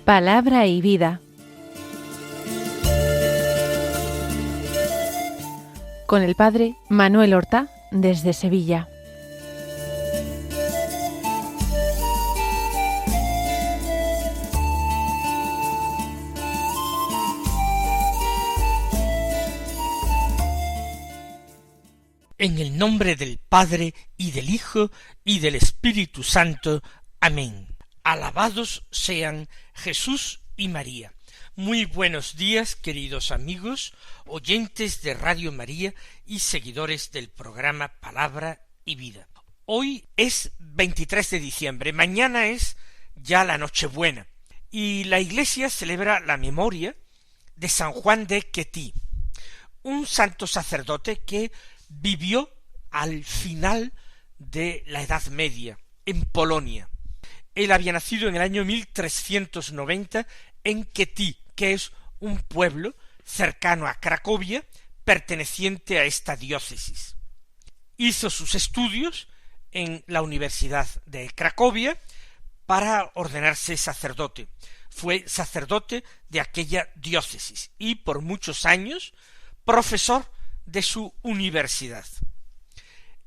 Palabra y vida. Con el padre Manuel Horta, desde Sevilla. En el nombre del Padre, y del Hijo, y del Espíritu Santo. Amén. Alabados sean Jesús y María. Muy buenos días, queridos amigos, oyentes de Radio María y seguidores del programa Palabra y Vida. Hoy es 23 de diciembre, mañana es ya la Nochebuena, y la Iglesia celebra la memoria de San Juan de Quetí, un santo sacerdote que vivió al final de la Edad Media, en Polonia. Él había nacido en el año 1390 en Quetí, que es un pueblo cercano a Cracovia, perteneciente a esta diócesis. Hizo sus estudios en la Universidad de Cracovia para ordenarse sacerdote. Fue sacerdote de aquella diócesis y por muchos años profesor de su universidad.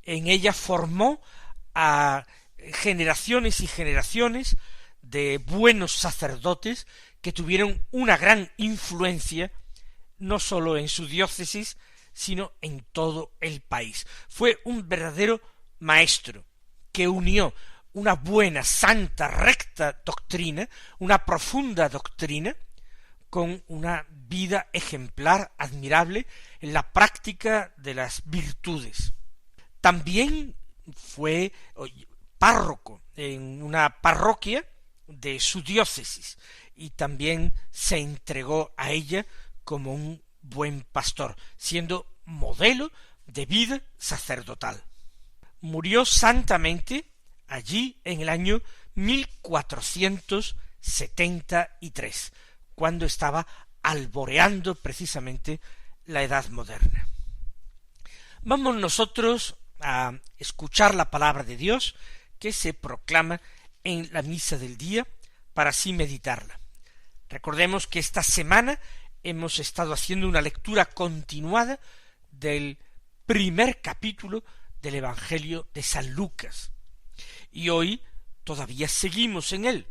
En ella formó a generaciones y generaciones de buenos sacerdotes que tuvieron una gran influencia no sólo en su diócesis, sino en todo el país. Fue un verdadero maestro que unió una buena, santa, recta doctrina, una profunda doctrina, con una vida ejemplar, admirable, en la práctica de las virtudes. También fue párroco en una parroquia de su diócesis y también se entregó a ella como un buen pastor, siendo modelo de vida sacerdotal. Murió santamente allí en el año 1473, cuando estaba alboreando precisamente la Edad Moderna. Vamos nosotros a escuchar la palabra de Dios que se proclama en la misa del día para así meditarla. Recordemos que esta semana hemos estado haciendo una lectura continuada del primer capítulo del Evangelio de San Lucas y hoy todavía seguimos en él.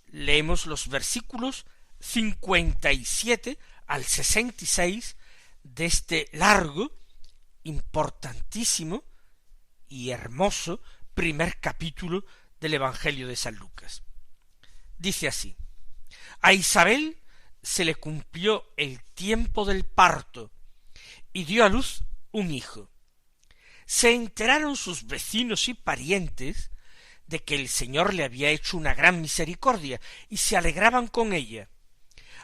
Leemos los versículos 57 al 66 de este largo, importantísimo y hermoso primer capítulo del Evangelio de San Lucas. Dice así: a Isabel se le cumplió el tiempo del parto y dio a luz un hijo. Se enteraron sus vecinos y parientes de que el Señor le había hecho una gran misericordia y se alegraban con ella.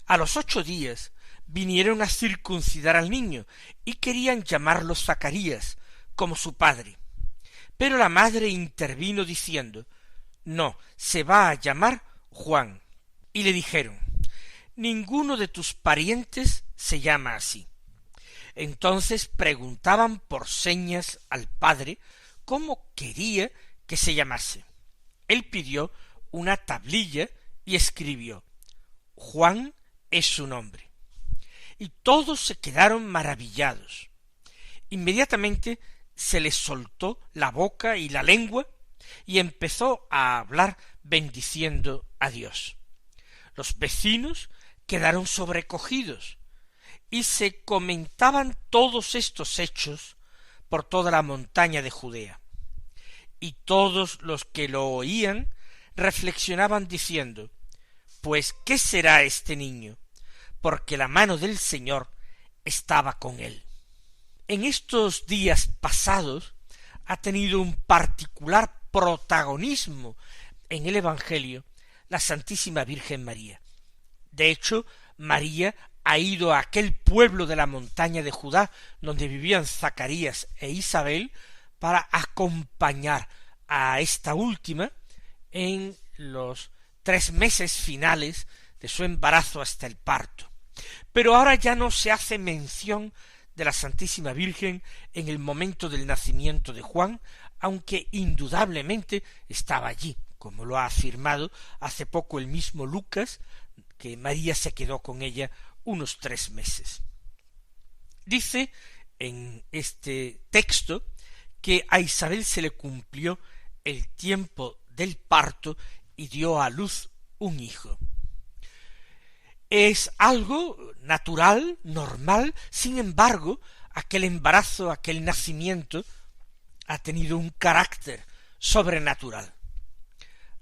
A los 8 días vinieron a circuncidar al niño y querían llamarlo Zacarías, como su padre. Pero la madre intervino diciendo: no, se va a llamar Juan. Y le dijeron: ninguno de tus parientes se llama así. Entonces preguntaban por señas al padre cómo quería que se llamase. Él pidió una tablilla y escribió: Juan es su nombre. Y todos se quedaron maravillados. Inmediatamente se le soltó la boca y la lengua y empezó a hablar bendiciendo a Dios. Los vecinos quedaron sobrecogidos y se comentaban todos estos hechos por toda la montaña de Judea. Y todos los que lo oían reflexionaban diciendo: pues ¿qué será este niño? Porque la mano del Señor estaba con él. En estos días pasados ha tenido un particular protagonismo en el Evangelio la Santísima Virgen María. De hecho, María ha ido a aquel pueblo de la montaña de Judá donde vivían Zacarías e Isabel para acompañar a esta última en los 3 meses finales de su embarazo hasta el parto. Pero ahora ya no se hace mención de la Santísima Virgen en el momento del nacimiento de Juan, aunque indudablemente estaba allí, como lo ha afirmado hace poco el mismo Lucas, que María se quedó con ella unos 3 meses. Dice en este texto que a Isabel se le cumplió el tiempo del parto y dio a luz un hijo. Es algo natural, normal, sin embargo, aquel embarazo, aquel nacimiento, ha tenido un carácter sobrenatural.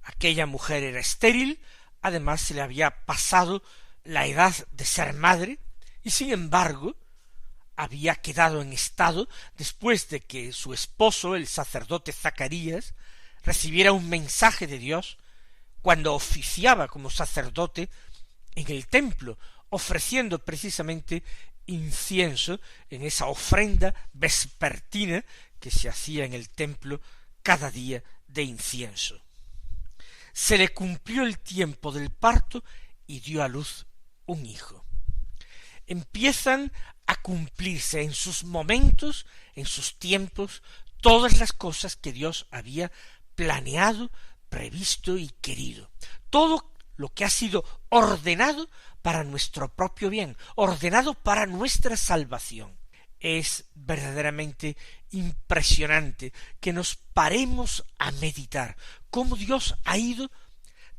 Aquella mujer era estéril, además se le había pasado la edad de ser madre, y sin embargo, había quedado en estado después de que su esposo, el sacerdote Zacarías, recibiera un mensaje de Dios cuando oficiaba como sacerdote en el templo, ofreciendo precisamente incienso en esa ofrenda vespertina que se hacía en el templo cada día de incienso. Se le cumplió el tiempo del parto y dio a luz un hijo. Empiezan a cumplirse en sus momentos, en sus tiempos, todas las cosas que Dios había planeado, previsto y querido. Todo lo que ha sido ordenado para nuestro propio bien, ordenado para nuestra salvación. Es verdaderamente impresionante que nos paremos a meditar cómo Dios ha ido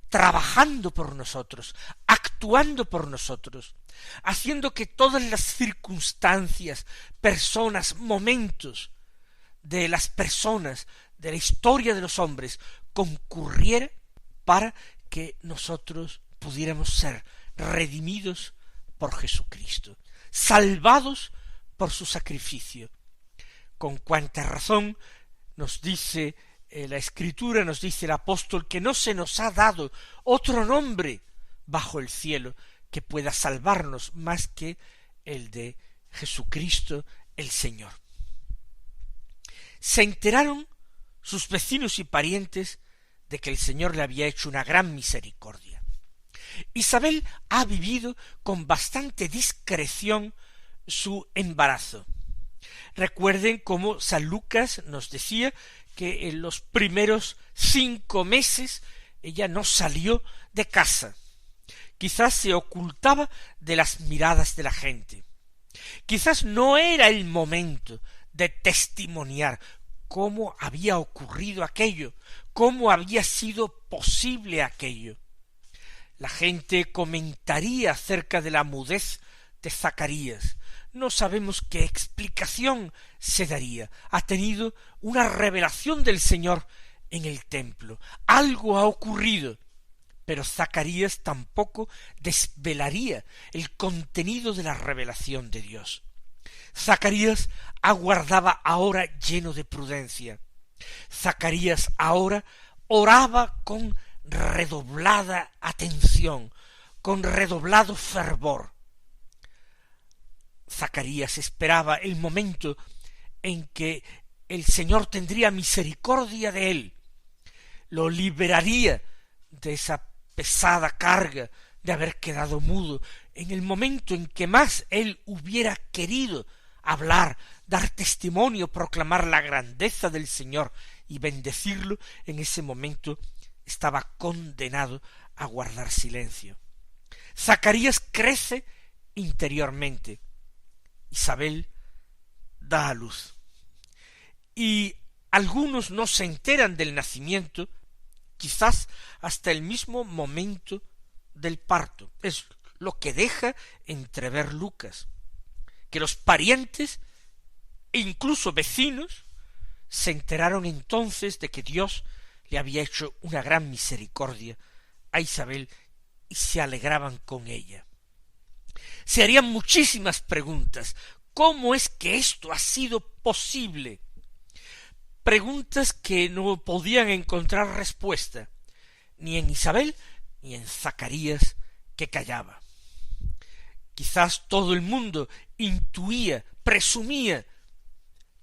trabajando por nosotros, actuando por nosotros, haciendo que todas las circunstancias, personas, momentos de las personas, de la historia de los hombres, concurriera para que nosotros pudiéramos ser redimidos por Jesucristo, salvados por su sacrificio. Con cuánta razón nos dice la Escritura, nos dice el apóstol, que no se nos ha dado otro nombre bajo el cielo que pueda salvarnos más que el de Jesucristo el Señor. Se enteraron sus vecinos y parientes de que el Señor le había hecho una gran misericordia. Isabel ha vivido con bastante discreción su embarazo. Recuerden cómo San Lucas nos decía que en los primeros 5 meses ella no salió de casa. Quizás se ocultaba de las miradas de la gente. Quizás no era el momento de testimoniar cómo había ocurrido aquello, cómo había sido posible aquello. La gente comentaría acerca de la mudez de Zacarías. No sabemos qué explicación se daría. Ha tenido una revelación del Señor en el templo. Algo ha ocurrido. Pero Zacarías tampoco desvelaría el contenido de la revelación de Dios. Zacarías aguardaba ahora lleno de prudencia. Zacarías ahora oraba con redoblada atención, con redoblado fervor. Zacarías esperaba el momento en que el Señor tendría misericordia de él, lo liberaría de esa pesada carga de haber quedado mudo, en el momento en que más él hubiera querido hablar, dar testimonio, proclamar la grandeza del Señor y bendecirlo, en ese momento estaba condenado a guardar silencio. Zacarías crece interiormente. Isabel da a luz. Y algunos no se enteran del nacimiento, quizás hasta el mismo momento del parto. Es lo que deja entrever Lucas, que los parientes e incluso vecinos se enteraron entonces de que Dios le había hecho una gran misericordia a Isabel y se alegraban con ella. Se harían muchísimas preguntas. ¿Cómo es que esto ha sido posible? Preguntas que no podían encontrar respuesta, ni en Isabel ni en Zacarías, que callaba. Quizás todo el mundo intuía, presumía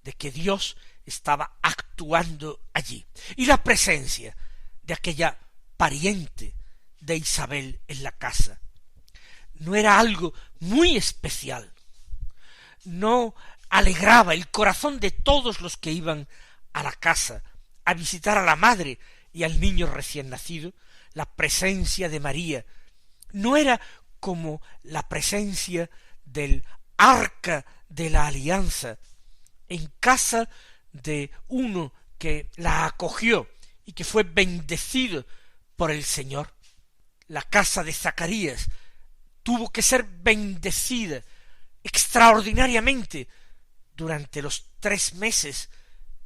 de que Dios estaba actuando allí. Y la presencia de aquella pariente de Isabel en la casa no era algo muy especial. No alegraba el corazón de todos los que iban a la casa a visitar a la madre y al niño recién nacido. La presencia de María No era como la presencia del arca de la alianza en casa de uno que la acogió y que fue bendecido por el Señor. La casa de Zacarías tuvo que ser bendecida extraordinariamente durante los 3 meses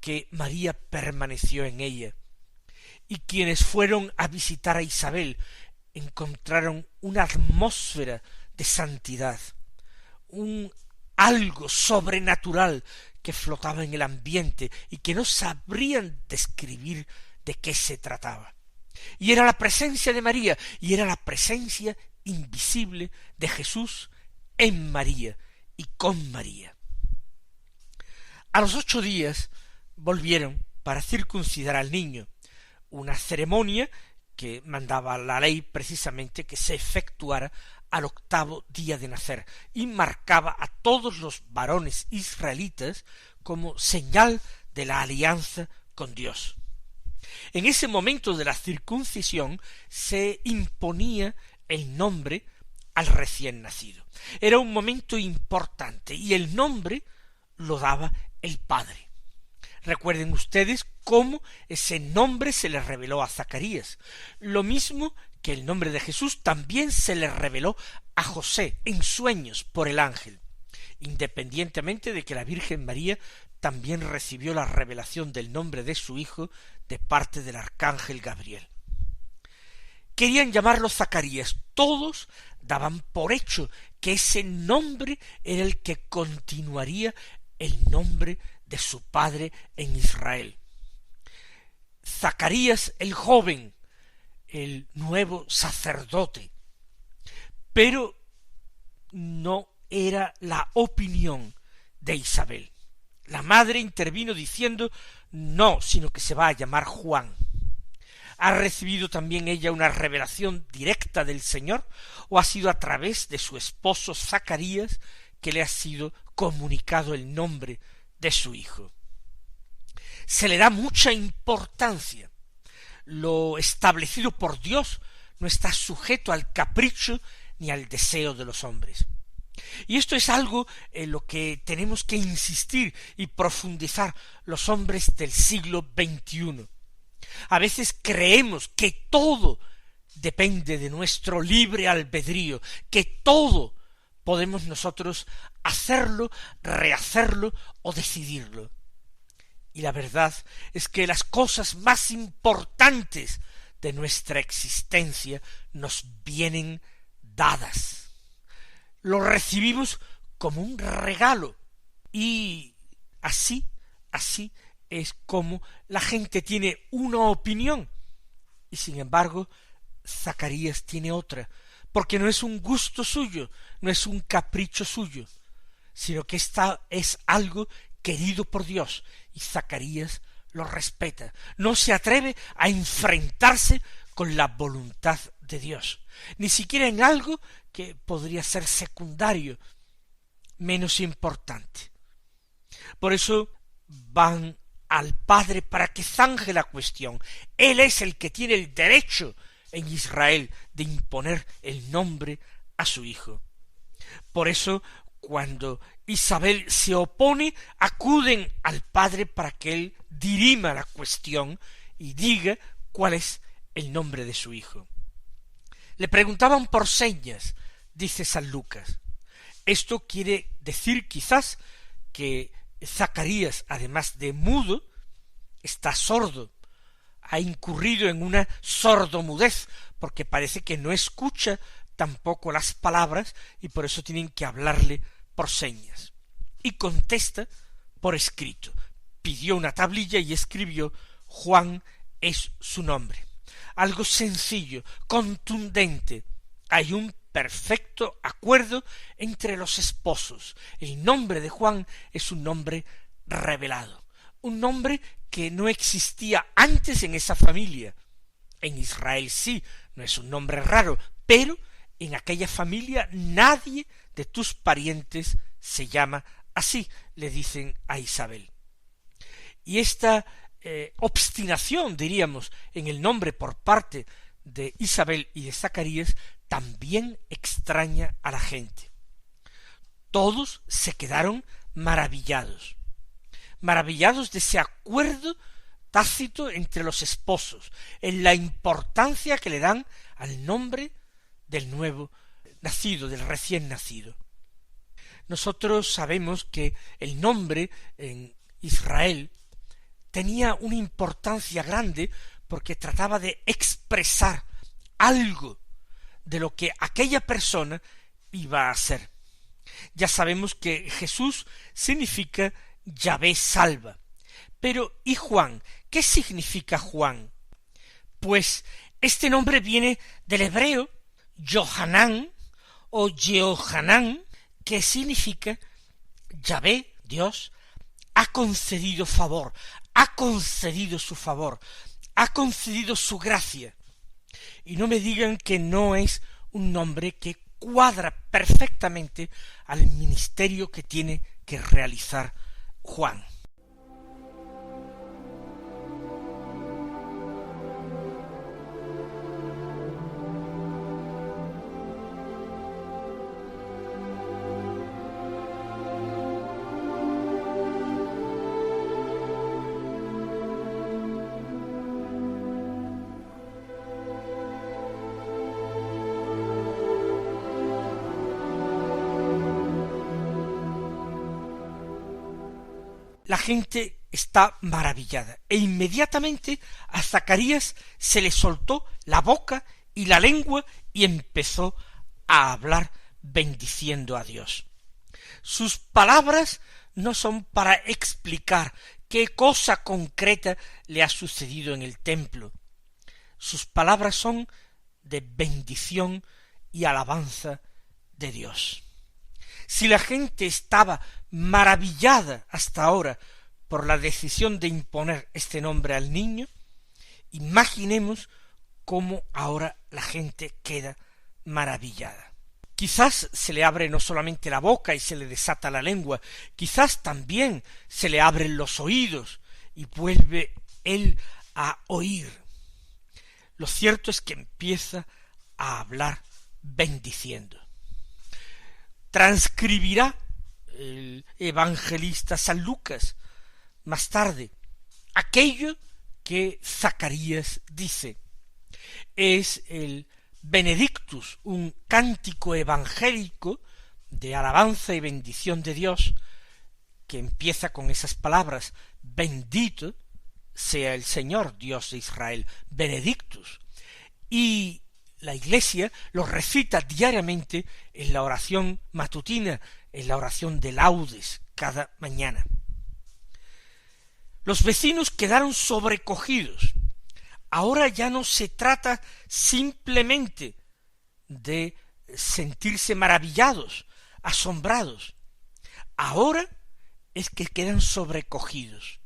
que María permaneció en ella. Y quienes fueron a visitar a Isabel encontraron una atmósfera de santidad, un algo sobrenatural que flotaba en el ambiente y que no sabrían describir de qué se trataba. Y era la presencia de María, y era la presencia invisible de Jesús en María y con María. A los 8 días volvieron para circuncidar al niño, una ceremonia que mandaba la ley precisamente que se efectuara al 8º día de nacer, y marcaba a todos los varones israelitas como señal de la alianza con Dios. En ese momento de la circuncisión se imponía el nombre al recién nacido. Era un momento importante y el nombre lo daba el padre. Recuerden ustedes cómo ese nombre se le reveló a Zacarías. Lo mismo que el nombre de Jesús también se le reveló a José en sueños por el ángel, independientemente de que la Virgen María también recibió la revelación del nombre de su hijo de parte del arcángel Gabriel. Querían llamarlo Zacarías. Todos daban por hecho que ese nombre era el que continuaría el nombre de su padre en Israel. Zacarías el joven, el nuevo sacerdote. Pero no era la opinión de Isabel. La madre intervino diciendo no, sino que se va a llamar Juan. ¿Ha recibido también ella una revelación directa del Señor, o ha sido a través de su esposo Zacarías que le ha sido comunicado el nombre de su hijo? Se le da mucha importancia. Lo establecido por Dios no está sujeto al capricho ni al deseo de los hombres. Y esto es algo en lo que tenemos que insistir y profundizar los hombres del siglo XXI. A veces creemos que todo depende de nuestro libre albedrío, que todo podemos nosotros hacerlo, rehacerlo o decidirlo. Y la verdad es que las cosas más importantes de nuestra existencia nos vienen dadas. Lo recibimos como un regalo, y así es como la gente tiene una opinión, y sin embargo Zacarías tiene otra, porque no es un gusto suyo, no es un capricho suyo, sino que es algo querido por Dios, y Zacarías lo respeta, no se atreve a enfrentarse con la voluntad de Dios, ni siquiera en algo que podría ser secundario, menos importante. Por eso van al padre para que zanje la cuestión. Él es el que tiene el derecho en Israel de imponer el nombre a su hijo. Por eso, cuando Isabel se opone, acuden al padre para que él dirima la cuestión y diga cuál es el nombre de su hijo. Le preguntaban por señas, dice San Lucas. Esto quiere decir quizás que Zacarías, además de mudo, está sordo, ha incurrido en una sordomudez, porque parece que no escucha tampoco las palabras, y por eso tienen que hablarle por señas. Y contesta por escrito. Pidió una tablilla y escribió: Juan es su nombre. Algo sencillo, contundente. Hay un perfecto acuerdo entre los esposos. El nombre de Juan es un nombre revelado, un nombre que no existía antes en esa familia. En Israel sí, no es un nombre raro, pero en aquella familia nadie de tus parientes se llama así, le dicen a Isabel. Y esta obstinación, diríamos, en el nombre por parte de Isabel y de Zacarías también extraña a la gente. Todos se quedaron maravillados de ese acuerdo tácito entre los esposos, en la importancia que le dan al nombre del nuevo nacido, del recién nacido. Nosotros sabemos que el nombre en Israel tenía una importancia grande porque trataba de expresar algo de lo que aquella persona iba a ser. Ya sabemos que Jesús significa Yahvé salva. Pero, ¿y Juan? ¿Qué significa Juan? Pues este nombre viene del hebreo Yohanan o Yehohanan, que significa Yahvé, Dios, ha concedido favor, ha concedido su favor, ha concedido su gracia. Y no me digan que no es un nombre que cuadra perfectamente al ministerio que tiene que realizar Juan. La gente está maravillada, e inmediatamente a Zacarías se le soltó la boca y la lengua y empezó a hablar bendiciendo a Dios. Sus palabras no son para explicar qué cosa concreta le ha sucedido en el templo. Sus palabras son de bendición y alabanza de Dios. Si la gente estaba maravillada hasta ahora por la decisión de imponer este nombre al niño, imaginemos cómo ahora la gente queda maravillada. Quizás se le abre no solamente la boca y se le desata la lengua, quizás también se le abren los oídos y vuelve él a oír. Lo cierto es que empieza a hablar bendiciendo. Transcribirá el evangelista San Lucas más tarde aquello que Zacarías dice. Es el Benedictus, un cántico evangélico de alabanza y bendición de Dios, que empieza con esas palabras: bendito sea el Señor Dios de Israel, Benedictus. Y la Iglesia lo recita diariamente en la oración matutina, en la oración de laudes, cada mañana. Los vecinos quedaron sobrecogidos. Ahora ya no se trata simplemente de sentirse maravillados, asombrados. Ahora es que quedan sobrecogidos.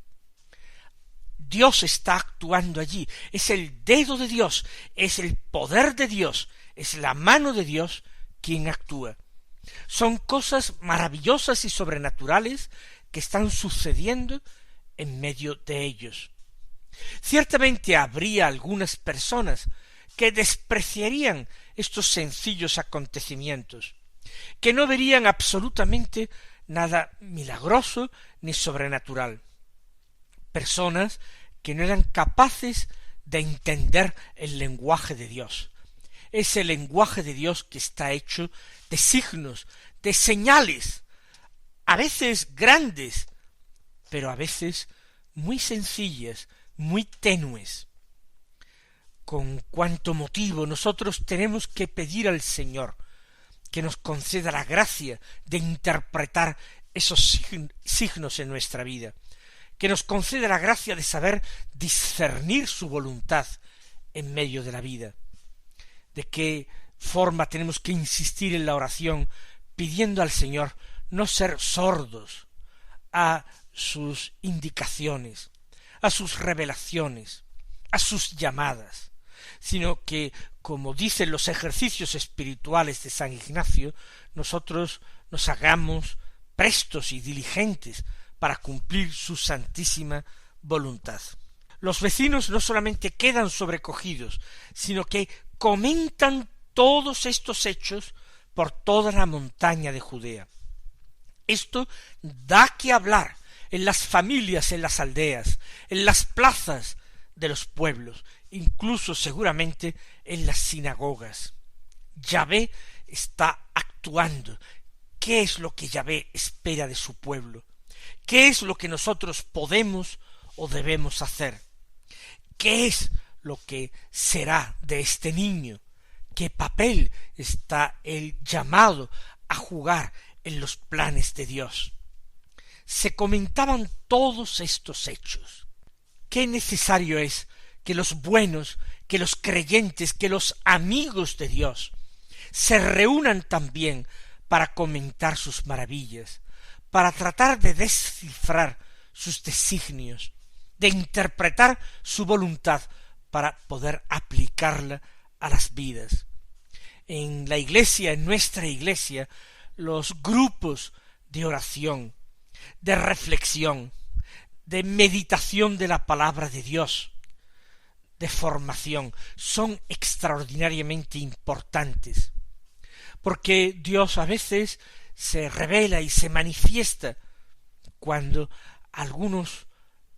Dios está actuando allí, es el dedo de Dios, es el poder de Dios, es la mano de Dios quien actúa. Son cosas maravillosas y sobrenaturales que están sucediendo en medio de ellos. Ciertamente habría algunas personas que despreciarían estos sencillos acontecimientos, que no verían absolutamente nada milagroso ni sobrenatural. Personas que no eran capaces de entender el lenguaje de Dios. Ese lenguaje de Dios que está hecho de signos, de señales, a veces grandes, pero a veces muy sencillas, muy tenues. Con cuánto motivo nosotros tenemos que pedir al Señor que nos conceda la gracia de interpretar esos signos en nuestra vida, que nos conceda la gracia de saber discernir su voluntad en medio de la vida. De qué forma tenemos que insistir en la oración, pidiendo al Señor no ser sordos a sus indicaciones, a sus revelaciones, a sus llamadas, sino que, como dicen los ejercicios espirituales de San Ignacio, nosotros nos hagamos prestos y diligentes para cumplir su santísima voluntad. Los vecinos no solamente quedan sobrecogidos, sino que comentan todos estos hechos por toda la montaña de Judea. Esto da que hablar en las familias, en las aldeas, en las plazas de los pueblos, incluso seguramente en las sinagogas. Yahvé está actuando. ¿Qué es lo que Yahvé espera de su pueblo? ¿Qué es lo que nosotros podemos o debemos hacer? ¿Qué es lo que será de este niño? ¿Qué papel está él llamado a jugar en los planes de Dios? Se comentaban todos estos hechos. Qué necesario es que los buenos, que los creyentes, que los amigos de Dios se reúnan también para comentar sus maravillas, para tratar de descifrar sus designios, de interpretar su voluntad para poder aplicarla a las vidas. En la iglesia, en nuestra iglesia, los grupos de oración, de reflexión, de meditación de la palabra de Dios, de formación, son extraordinariamente importantes, porque Dios a veces se revela y se manifiesta cuando algunos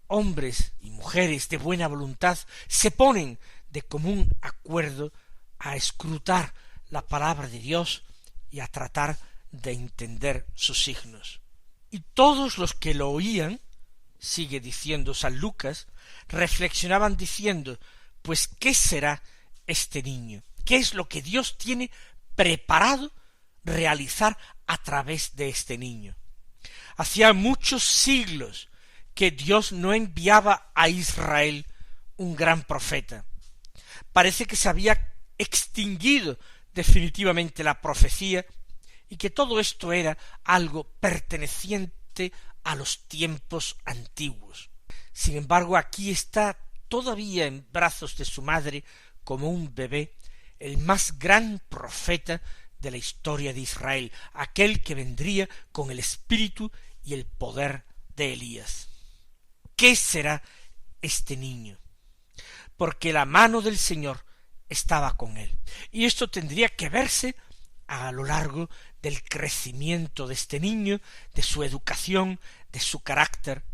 hombres y mujeres de buena voluntad se ponen de común acuerdo a escrutar la palabra de Dios y a tratar de entender sus signos. Y todos los que lo oían, sigue diciendo San Lucas, reflexionaban diciendo, pues ¿qué será este niño? ¿Qué es lo que Dios tiene preparado realizar a través de este niño? Hacía muchos siglos que Dios no enviaba a Israel un gran profeta. Parece que se había extinguido definitivamente la profecía y que todo esto era algo perteneciente a los tiempos antiguos. Sin embargo, aquí está todavía en brazos de su madre como un bebé el más gran profeta de la historia de Israel, aquel que vendría con el espíritu y el poder de Elías. ¿Qué será este niño? Porque la mano del Señor estaba con él. Y esto tendría que verse a lo largo del crecimiento de este niño, de su educación, de su carácter.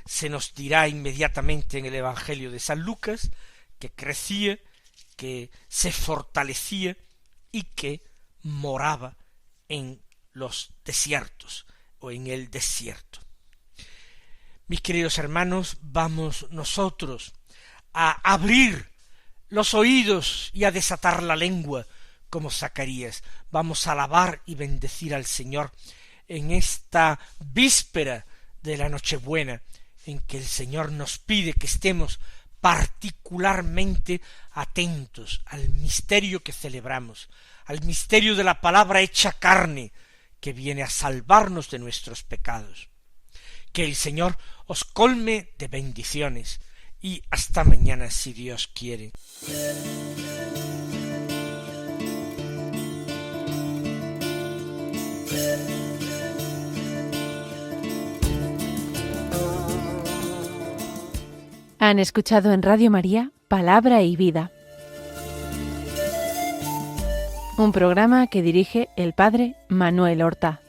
Se nos dirá inmediatamente en el Evangelio de San Lucas que crecía, que se fortalecía y que moraba en los desiertos o en el desierto. Mis queridos hermanos, vamos nosotros a abrir los oídos y a desatar la lengua como Zacarías. Vamos a alabar y bendecir al Señor en esta víspera de la Nochebuena, en que el Señor nos pide que estemos particularmente atentos al misterio que celebramos, al misterio de la palabra hecha carne, que viene a salvarnos de nuestros pecados. Que el Señor os colme de bendiciones, y hasta mañana si Dios quiere. Han escuchado en Radio María Palabra y Vida, un programa que dirige el Padre Manuel Horta.